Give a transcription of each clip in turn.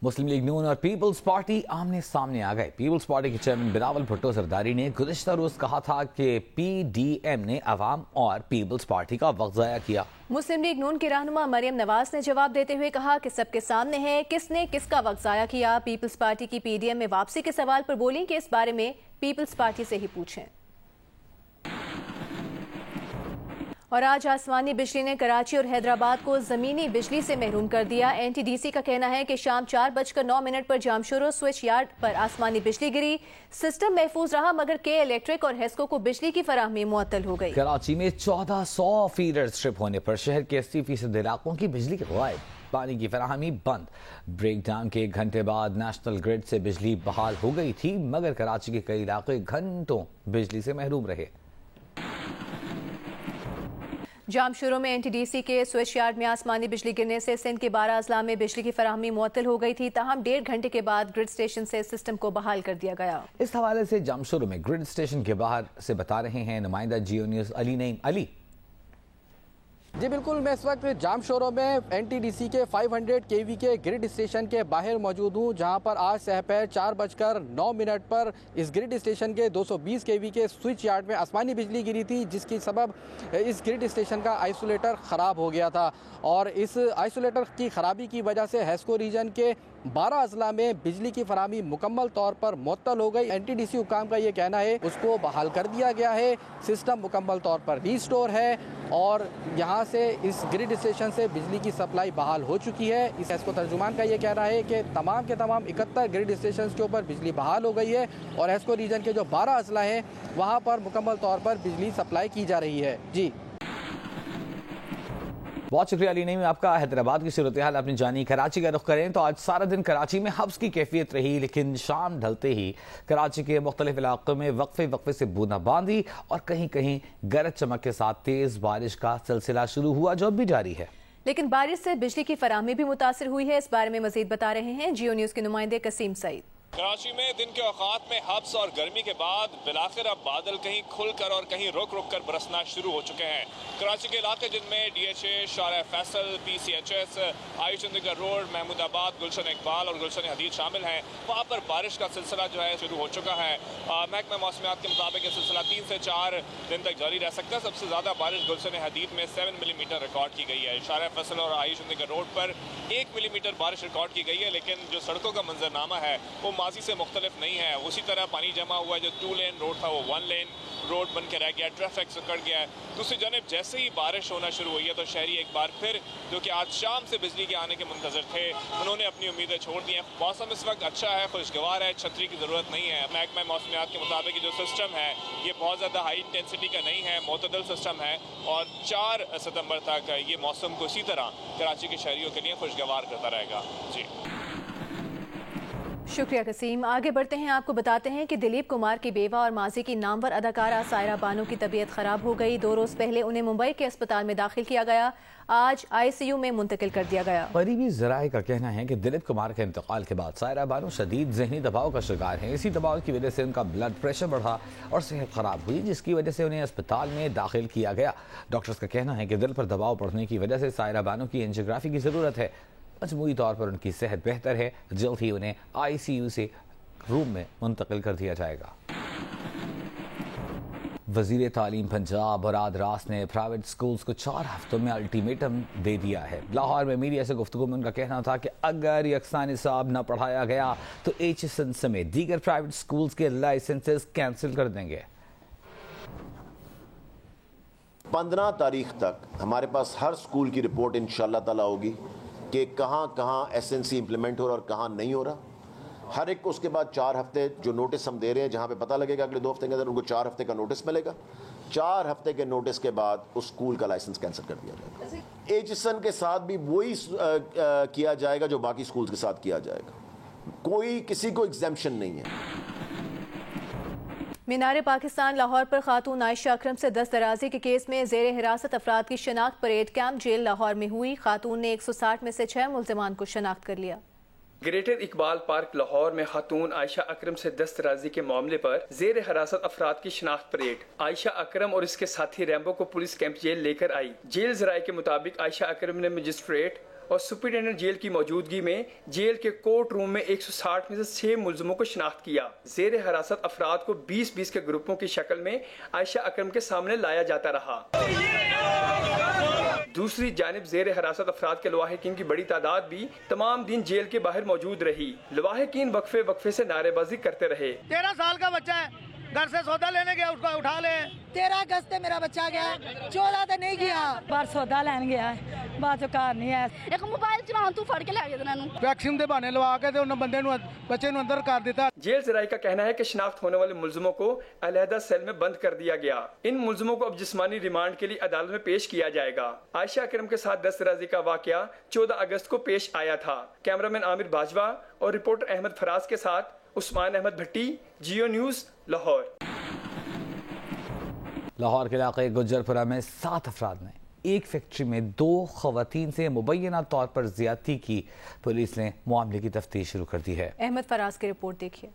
مسلم league نون اور Peoples party آمنے سامنے آ گئے۔ پیپلز پارٹی کے چیئرمین بلاول بھٹو زرداری نے گزشتہ روز کہا تھا کہ پی ڈی ایم نے عوام اور پیپلز پارٹی کا وقت ضائع کیا۔ مسلم لیگ نون کی رہنما مریم نواز نے جواب دیتے ہوئے کہا کہ سب کے سامنے ہے کس نے کس کا وقت ضائع کیا۔ پیپلز پارٹی کی پی ڈی ایم میں واپسی کے سوال پر بولی کہ اس بارے میں پیپلز پارٹی سے ہی پوچھیں۔ اور آج آسمانی بجلی نے کراچی اور حیدرآباد کو زمینی بجلی سے محروم کر دیا۔ این ٹی ڈی سی کا کہنا ہے کہ شام 4:09 پر جامشورو سوئچ یارڈ پر آسمانی بجلی گری، سسٹم محفوظ رہا مگر کے الیکٹرک اور ہیسکو کو بجلی کی فراہمی معطل ہو گئی۔ کراچی میں 1400 فیڈر سٹرپ ہونے پر شہر کے 80% علاقوں کی بجلی غائب، پانی کی فراہمی بند۔ بریک ڈاؤن کے 1 گھنٹے بعد نیشنل گرڈ سے بجلی بحال ہو گئی تھی مگر کراچی کے کئی علاقے گھنٹوں بجلی سے محروم رہے۔ جامشورو میں این ٹی ڈی سی کے سوئچ یارڈ میں آسمانی بجلی گرنے سے سندھ کے 12 اضلاع میں بجلی کی فراہمی معطل ہو گئی تھی، تاہم 1.5 گھنٹے کے بعد گرڈ اسٹیشن سے سسٹم کو بحال کر دیا گیا۔ اس حوالے سے جامشورو میں گرڈ اسٹیشن کے باہر سے بتا رہے ہیں نمائندہ جیو نیوز علی نعیم علی۔ جی بالکل، میں اس وقت جام شورو میں این ٹی ڈی سی کے 500 kV کے گرڈ اسٹیشن کے باہر موجود ہوں، جہاں پر آج سحپہر 4:09 پر اس گرڈ اسٹیشن کے 220 kV کے سوئچ یارڈ میں آسمانی بجلی گری تھی، جس کی سبب اس گرڈ اسٹیشن کا آئسولیٹر خراب ہو گیا تھا اور اس آئسولیٹر کی خرابی کی وجہ سے ہیسکو ریجن کے 12 اضلاع میں بجلی کی فراہمی مکمل طور پر معطل ہو گئی۔ این ٹی ڈی سی حکام کا یہ کہنا ہے اس کو بحال کر دیا گیا ہے، سسٹم مکمل طور پر ریسٹور ہے اور یہاں سے اس گرڈ اسٹیشن سے بجلی کی سپلائی بحال ہو چکی ہے۔ اس ہیسکو ترجمان کا یہ کہنا ہے کہ تمام کے تمام 71 گرڈ اسٹیشنز کے اوپر بجلی بحال ہو گئی ہے اور ہیسکو ریجن کے جو 12 اضلاع ہیں وہاں پر مکمل طور پر بجلی سپلائی کی جا رہی ہے۔ جی بہت شکریہ علی نعیم آپ کا۔ حیدرآباد کی صورتحال اپنی جانی کراچی کا رخ کریں تو آج سارا دن کراچی میں حبس کی کیفیت رہی، لیکن شام ڈھلتے ہی کراچی کے مختلف علاقوں میں وقفے سے بوندا باندی اور کہیں کہیں گرج چمک کے ساتھ تیز بارش کا سلسلہ شروع ہوا جو اب بھی جاری ہے۔ لیکن بارش سے بجلی کی فراہمی بھی متاثر ہوئی ہے، اس بارے میں مزید بتا رہے ہیں جیو نیوز کے نمائندے قسیم سعید۔ کراچی میں دن کے اوقات میں حبس اور گرمی کے بعد بالآخر اب بادل کہیں کھل کر اور کہیں رک کر برسنا شروع ہو چکے ہیں۔ کراچی کے علاقے جن میں D H A, Shahrah Faisal, P C H S, آئی چندر روڈ، محمود آباد، گلشن اقبال اور گلشن حدید شامل ہیں، وہاں پر بارش کا سلسلہ جو ہے شروع ہو چکا ہے۔ محکمہ موسمیات کے مطابق یہ سلسلہ 3 سے 4 دن تک جاری رہ سکتا ہے۔ سب سے زیادہ بارش گلشن حدید میں 7 ملی میٹر ریکارڈ کی گئی ہے۔ شارع فیصل اور آئی چندر روڈ پر 1 ملی میٹر بارش ریکارڈ کی گئی ہے، لیکن جو سڑکوں کا منظرنامہ ہے وہ ماضی سے مختلف نہیں ہے۔ اسی طرح پانی جمع ہوا ہے، جو 2 لین روڈ تھا وہ 1 لین روڈ بن کے رہ گیا، ٹریفک سکڑ گیا ہے۔ دوسری جانب جیسے ہی بارش ہونا شروع ہوئی ہے تو شہری ایک بار پھر جو کہ آج شام سے بجلی کے آنے کے منتظر تھے، انہوں نے اپنی امیدیں چھوڑ دی ہیں۔ موسم اس وقت اچھا ہے، خوشگوار ہے، چھتری کی ضرورت نہیں ہے۔ محکمہ موسمیات کے مطابق جو سسٹم ہے یہ بہت زیادہ ہائی انٹینسٹی کا نہیں ہے، معتدل سسٹم ہے اور 4 ستمبر تک یہ موسم کو اسی طرح کراچی کے شہریوں کے لیے خوشگوار کرتا رہے گا۔ جی شکریہ قسیم۔ آگے بڑھتے ہیں، آپ کو بتاتے ہیں کہ دلیپ کمار کی بیوہ اور ماضی کی نامور اداکارہ سائرہ بانو کی طبیعت خراب ہو گئی۔ 2 روز پہلے انہیں ممبئی کے اسپتال میں داخل کیا گیا، آج آئی سی یو میں منتقل کر دیا گیا۔ قریبی ذرائع کا کہنا ہے کہ دلیپ کمار کے انتقال کے بعد سائرہ بانو شدید ذہنی دباؤ کا شکار ہیں۔ اسی دباؤ کی وجہ سے ان کا بلڈ پریشر بڑھا اور صحت خراب ہوئی، جس کی وجہ سے انہیں اسپتال میں داخل کیا گیا۔ ڈاکٹرز کا کہنا ہے کہ دل پر دباؤ پڑنے کی وجہ سے سائرہ بانو کی اینجیوگرافی کی ضرورت ہے۔ مجموعی طور پر ان کی صحت بہتر ہے، جلد ہی انہیں آئی سی یو سے روم میں منتقل کر دیا جائے گا۔ وزیر تعلیم پنجاب مراد راس نے پرائیویٹ سکولز کو 4 ہفتوں میں الٹیمیٹم دے دیا ہے۔ لاہور میں میڈیا سے گفتگو میں ان کا کہنا تھا کہ اگر یکساں نصاب نہ پڑھایا گیا تو ایچ ایس این سمیت دیگر پرائیویٹ سکولز کے لائسنسز کینسل کر دیں گے۔ 15 تاریخ تک ہمارے پاس ہر سکول کی رپورٹ انشاءاللہ تعالی ہوگی کہ کہاں کہاں ایس این سی امپلیمنٹ ہو رہا اور کہاں نہیں ہو رہا۔ ہر ایک کو اس کے بعد 4 ہفتے جو نوٹس ہم دے رہے ہیں، جہاں پہ پتہ لگے گا اگلے 2 ہفتے کے اندر ان کو 4 ہفتے کا نوٹس ملے گا۔ 4 ہفتے کے نوٹس کے بعد اس اسکول کا لائسنس کینسل کر دیا جائے گا۔ ایچ ایس این کے ساتھ بھی وہی کیا جائے گا جو باقی اسکولز کے ساتھ کیا جائے گا، کوئی کسی کو ایگزیمپشن نہیں ہے۔ مینار پاکستان لاہور پر خاتون عائشہ اکرم سے دست درازی کے کیس میں زیر حراست افراد کی شناخت پریڈ کیمپ جیل لاہور میں ہوئی۔ خاتون نے 160 میں سے 6 ملزمان کو شناخت کر لیا۔ گریٹر اقبال پارک لاہور میں خاتون عائشہ اکرم سے دست درازی کے معاملے پر زیر حراست افراد کی شناخت پریڈ۔ عائشہ اکرم اور اس کے ساتھی ریمبو کو پولیس کیمپ جیل لے کر آئی۔ جیل ذرائع کے مطابق عائشہ اکرم نے مجسٹریٹ اور سپرنٹینڈنٹ جیل کی موجودگی میں جیل کے کورٹ روم میں 160 میں سے 6 ملزموں کو شناخت کیا۔ زیر حراست افراد کو 20-20 کے گروپوں کی شکل میں عائشہ اکرم کے سامنے لایا جاتا رہا۔ دوسری جانب زیر حراست افراد کے لواحقین کی بڑی تعداد بھی تمام دن جیل کے باہر موجود رہی۔ لواحقین وقفے سے نعرے بازی کرتے رہے۔ 13 سال کا بچہ ہے، گھر سے سودا لینے گیا، اس کو اٹھا لے۔ 13 اگست سے میرا بچہ گیا، 14 تے نہیں گیا، بار سودا لین گیا ہے، بعد چ کار نہیں ہے۔ ایک موبائل چلان تو پھڑ کے لے گئے انہاں نوں، ویکسین دے بہانے لوا کے تے انہاں بندے نوں بچے نوں اندر کر دیتا۔ جیل ذرائع کا کہنا ہے کہ شناخت ہونے والے ملزموں کو علیحدہ سیل میں بند کر دیا گیا۔ ان ملزموں کو اب جسمانی ریمانڈ کے لیے عدالت میں پیش کیا جائے گا۔ عائشہ اکرم کے ساتھ دسترازی کا واقعہ 14 اگست کو پیش آیا تھا۔ کیمرامین عامر باجوہ اور رپورٹر احمد فراز کے ساتھ عثمان احمد بھٹی، جیو نیوز، لاہور۔ لاہور کے علاقے گجر پورہ میں 7 افراد نے ایک فیکٹری میں 2 خواتین سے مبینہ طور پر زیادتی کی۔ پولیس نے معاملے کی تفتیش شروع کر دی ہے۔ احمد فراز کی رپورٹ دیکھیے۔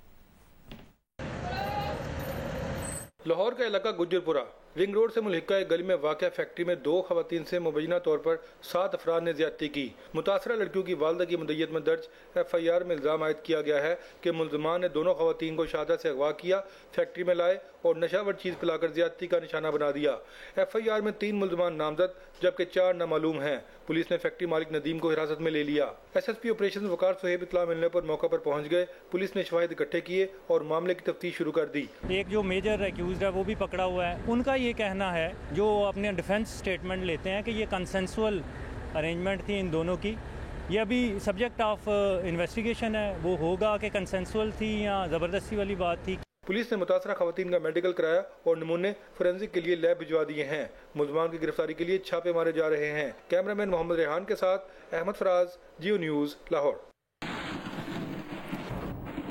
لاہور کا علاقہ گجر پورہ رنگ روڈ سے ملحقہ ایک گلی میں واقع فیکٹری میں 2 خواتین سے مبینہ طور پر 7 افراد نے زیادتی کی۔ متاثرہ لڑکیوں کی والدہ کی مدعیت میں درج FIR میں الزام عائد کیا گیا ہے کہ ملزمان نے دونوں خواتین کو شہادت سے اغوا کیا، فیکٹری میں لائے اور نشہ ور چیز پلا کر زیادتی کا نشانہ بنا دیا۔ FIR میں 3 ملزمان نامزد جبکہ 4 نامعلوم ہیں۔ پولیس نے فیکٹری مالک ندیم کو حراست میں لے لیا۔ SSP آپریشن وقار صہیب اطلاع ملنے پر موقع پر پہنچ گئے۔ پولیس نے شواہد اکٹھے کیے اور معاملے کی تفتیش شروع کر دی۔ ایک جو میجر ایکیوزڈ ہے وہ بھی پکڑا ہوا ہے۔ ان کا یہ کہنا ہے، جو اپنے ڈیفنس سٹیٹمنٹ لیتے ہیں، کہ یہ کنسنسول ارینجمنٹ تھی ان دونوں کی۔ یہ ابھی سبجیکٹ آف انویسٹیگیشن ہے، وہ ہوگا کہ کنسنسول تھی یا زبردستی والی بات تھی۔ پولیس نے متاثرہ خواتین کا میڈیکل کرایا اور نمونے فورینزک کے لیے لیب بھجوا دیے ہیں۔ ملزمان کی گرفتاری کے لیے چھاپے مارے جا رہے ہیں۔ کیمرامین محمد ریحان کے ساتھ احمد فراز، جیو نیوز، لاہور۔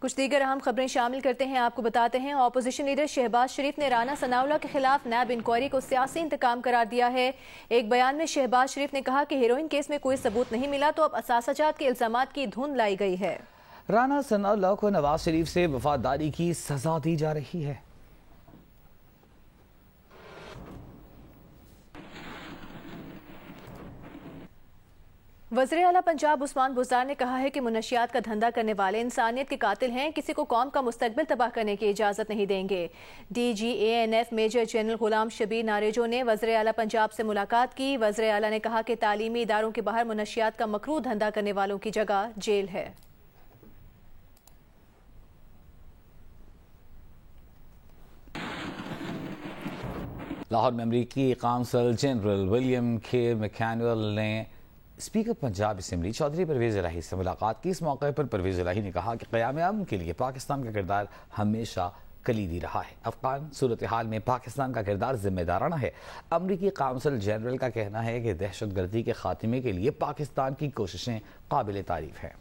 کچھ دیگر اہم خبریں شامل کرتے ہیں، آپ کو بتاتے ہیں۔ اپوزیشن لیڈر شہباز شریف نے رانا ثناءاللہ کے خلاف نیب انکوائری کو سیاسی انتقام قرار دیا ہے۔ ایک بیان میں شہباز شریف نے کہا کہ ہیروئن کیس میں کوئی ثبوت نہیں ملا تو اب اثاثہ جات کے الزامات کی دھن لائی گئی ہے۔ رانا ثناءاللہ کو نواز شریف سے وفاداری کی سزا دی جا رہی ہے۔ وزیر اعلیٰ پنجاب عثمان بزدار نے کہا ہے کہ منشیات کا دھندا کرنے والے انسانیت کے قاتل ہیں، کسی کو قوم کا مستقبل تباہ کرنے کی اجازت نہیں دیں گے۔ DGANF major general Ghulam Shabbir ناریجو نے وزیر اعلیٰ پنجاب سے ملاقات کی۔ وزیر اعلیٰ نے کہا کہ تعلیمی اداروں کے باہر منشیات کا مکروہ دھندا کرنے والوں کی جگہ جیل ہے۔ لاہور میں امریکی قونصل جنرل ولیم کیر میکینول نے اسپیکر پنجاب اسمبلی چودھری پرویز الہی سے ملاقات کی۔ اس موقع پر پرویز الہی نے کہا کہ قیام امن کے لیے پاکستان کا کردار ہمیشہ کلیدی رہا ہے۔ افغان صورتحال میں پاکستان کا کردار ذمہ دارانہ ہے۔ امریکی قونصل جنرل کا کہنا ہے کہ دہشت گردی کے خاتمے کے لیے پاکستان کی کوششیں قابل تعریف ہیں۔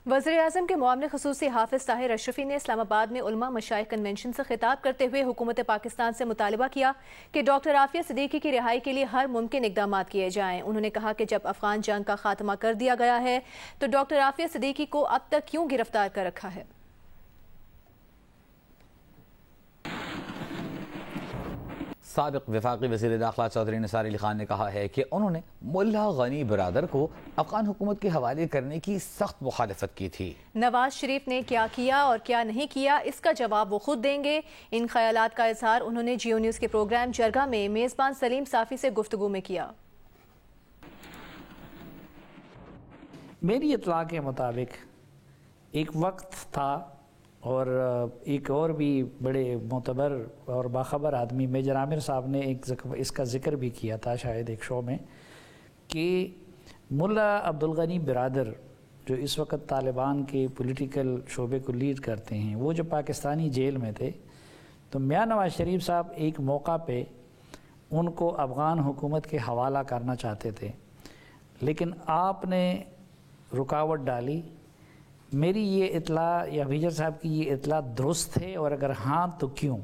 وزیر اعظم کے معاملے خصوصی حافظ طاہر اشرفی نے اسلام آباد میں علماء مشائخ کنونشن سے خطاب کرتے ہوئے حکومت پاکستان سے مطالبہ کیا کہ ڈاکٹر عافیہ صدیقی کی رہائی کے لیے ہر ممکن اقدامات کیے جائیں۔ انہوں نے کہا کہ جب افغان جنگ کا خاتمہ کر دیا گیا ہے تو ڈاکٹر عافیہ صدیقی کو اب تک کیوں گرفتار کر رکھا ہے؟ سابق وفاقی وزیر داخلہ چودھری نثار علی خان نے کہا ہے کہ انہوں نے ملا غنی برادر کو افغان حکومت کے حوالے کرنے کی سخت مخالفت کی تھی۔ نواز شریف نے کیا کیا اور کیا نہیں کیا، اس کا جواب وہ خود دیں گے۔ ان خیالات کا اظہار انہوں نے جیو نیوز کے پروگرام جرگہ میں میزبان سلیم صافی سے گفتگو میں کیا۔ میری اطلاع کے مطابق ایک وقت تھا اور ایک اور بھی بڑے معتبر اور باخبر آدمی میجر عامر صاحب نے اس کا ذکر بھی کیا تھا شاید ایک شو میں، کہ ملا عبدالغنی برادر جو اس وقت طالبان کے پولیٹیکل شعبے کو لیڈ کرتے ہیں، وہ جو پاکستانی جیل میں تھے تو میاں نواز شریف صاحب ایک موقع پہ ان کو افغان حکومت کے حوالہ کرنا چاہتے تھے، لیکن آپ نے رکاوٹ ڈالی۔ میری یہ اطلاع یا میجر صاحب کی یہ اطلاع درست ہے، اور اگر ہاں تو کیوں؟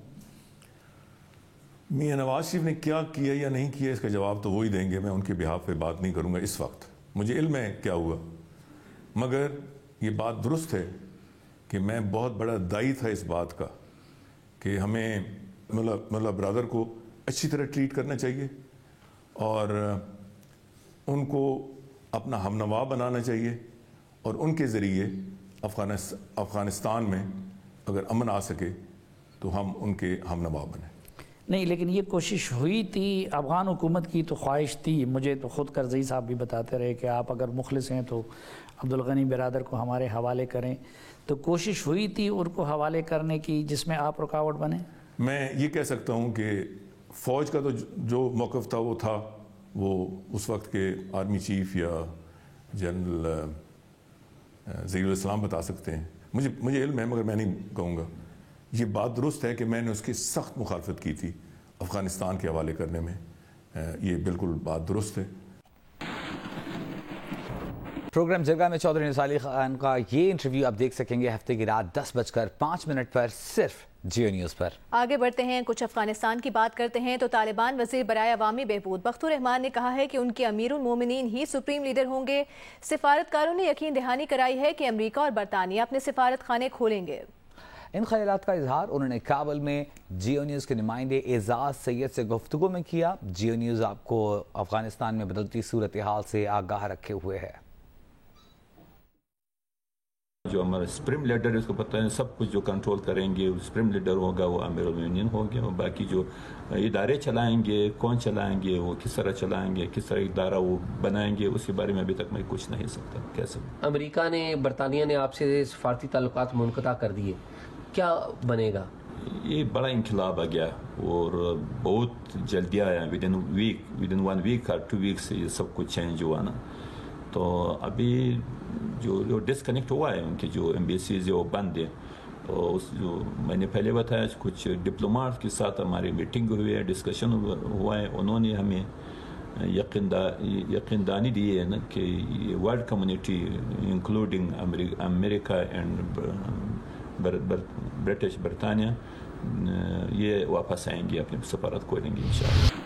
میاں نواز شریف نے کیا کیا یا نہیں کیا اس کا جواب تو وہی دیں گے، میں ان کے بہاف پہ بات نہیں کروں گا اس وقت، مجھے علم ہے کیا ہوا، مگر یہ بات درست ہے کہ میں بہت بڑا دائی تھا اس بات کا کہ ہمیں ملا برادر کو اچھی طرح ٹریٹ کرنا چاہیے اور ان کو اپنا ہم نوا بنانا چاہیے اور ان کے ذریعے افغانستان میں اگر امن آ سکے تو ہم ان کے ہم نوا بنیں. نہیں لیکن یہ کوشش ہوئی تھی، افغان حکومت کی تو خواہش تھی، مجھے تو خود کرزئی صاحب بھی بتاتے رہے کہ آپ اگر مخلص ہیں تو عبدالغنی برادر کو ہمارے حوالے کریں، تو کوشش ہوئی تھی ان کو حوالے کرنے کی جس میں آپ رکاوٹ بنے؟ میں یہ کہہ سکتا ہوں کہ فوج کا تو جو موقف تھا وہ تھا، وہ اس وقت کے آرمی چیف یا جنرل ظہیر الاسلام بتا سکتے ہیں. مجھے علم ہے مگر میں نہیں کہوں گا. یہ بات درست ہے کہ میں نے اس کی سخت مخالفت کی تھی افغانستان کے حوالے کرنے میں، یہ بالکل بات درست ہے. پروگرام جرگہ میں چودھری نثار خان کا یہ انٹرویو آپ دیکھ سکیں گے ہفتے کی رات 10:05 پر صرف جیو نیوز پر. آگے بڑھتے ہیں، کچھ افغانستان کی بات کرتے ہیں تو طالبان وزیر برائے عوامی بہبود بختور رحمان نے کہا ہے کہ ان کے امیر المومنین ہی سپریم لیڈر ہوں گے. سفارتکاروں نے یقین دہانی کرائی ہے کہ امریکہ اور برطانیہ اپنے سفارت خانے کھولیں گے. ان خیالات کا اظہار انہوں نے کابل میں جیو نیوز کے نمائندے اعزاز سید سے گفتگو میں کیا. جیو نیوز آپ کو افغانستان میں بدلتی صورتحال سے آگاہ رکھے ہوئے ہے. جو ہمارا سپریم لیڈر ہے اس کو پتہ ہے سب کچھ جو کنٹرول کریں گے، سپریم لیڈر ہوگا وہ امیر المومنین ہوں گے، اور باقی جو ادارے چلائیں گے، کون چلائیں گے، وہ کس طرح چلائیں گے، کس طرح ادارہ وہ بنائیں گے، اس کے بارے میں ابھی تک میں کچھ نہیں کہہ سکتا. امریکہ نے، برطانیہ نے آپ سے سفارتی تعلقات منقطع کر دیے، کیا بنے گا؟ یہ بڑا انقلاب آ گیا اور بہت جلدی آیا، ودن 1 ویک اور 2 ویک سے یہ سب کچھ چینج ہوا نا. تو ابھی جو ڈسکنیکٹ ہوا ہے ان کی جو ایمبیسیز وہ بند ہے. اور جو میں نے پہلے بتایا کچھ ڈپلوماٹ کے ساتھ ہماری میٹنگ ہوئی ہے، ڈسکشن ہوا ہے، انہوں نے ہمیں یقین دانی دی ہے نا کہ world community including America and برطانیہ یہ واپس آئیں گے، اپنے سفارت کھولیں گے انشاءاللہ.